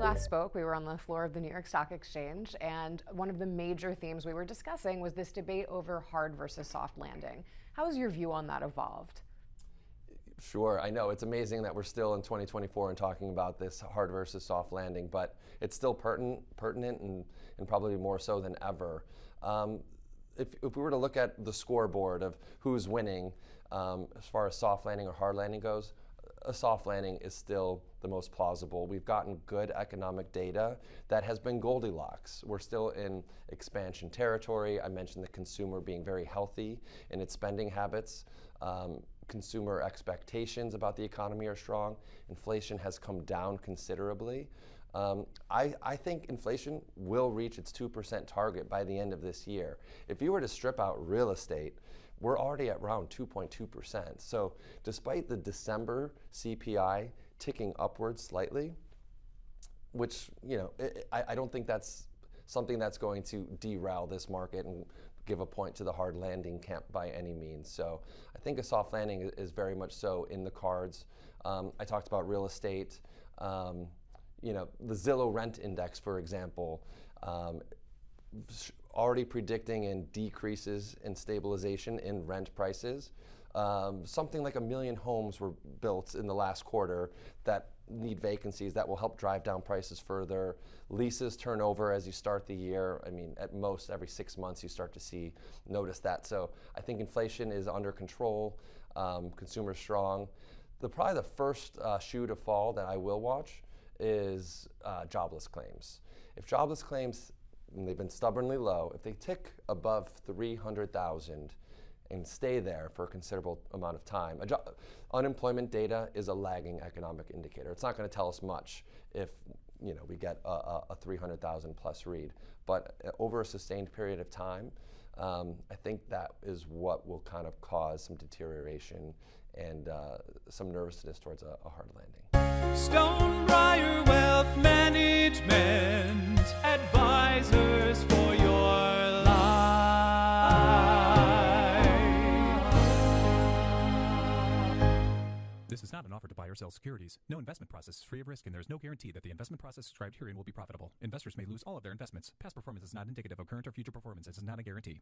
last spoke, we were on the floor of the New York Stock Exchange, and one of the major themes we were discussing was this debate over hard versus soft landing. How has your view on that evolved? Sure, I know it's amazing that we're still in 2024 and talking about this hard versus soft landing, but it's still pertinent and probably more so than ever. If we were to look at the scoreboard of who's winning as far as soft landing or hard landing goes, a soft landing is still the most plausible. We've gotten good economic data that has been Goldilocks. We're still in expansion territory. I mentioned the consumer being very healthy in its spending habits. Consumer expectations about the economy are strong. Inflation has come down considerably. I think inflation will reach its 2% target by the end of this year. If you were to strip out real estate, we're already at around 2.2%. So despite the December CPI ticking upwards slightly, which, I don't think that's something that's going to derail this market and give a point to the hard landing camp by any means. So I think a soft landing is very much so in the cards. I talked about real estate. The Zillow rent index, for example, already predicting in decreases in stabilization in rent prices. Something like 1 million homes were built in the last quarter that need vacancies that will help drive down prices further. Leases turn over as you start the year. I mean, at most every 6 months you start to notice that. So I think inflation is under control, consumers strong. Probably the first shoe to fall that I will watch is jobless claims. If jobless claims, and they've been stubbornly low, if they tick above 300,000 and stay there for a considerable amount of time. Unemployment data is a lagging economic indicator. It's not going to tell us much if we get a 300,000 plus read, but over a sustained period of time, I think that is what will kind of cause some deterioration and some nervousness towards a hard landing. Stonebriar Wealth Management, advisors for your life. This is not an offer to buy or sell securities. No investment process is free of risk, and there is no guarantee that the investment process described herein will be profitable. Investors may lose all of their investments. Past performance is not indicative of current or future performance and is not a guarantee.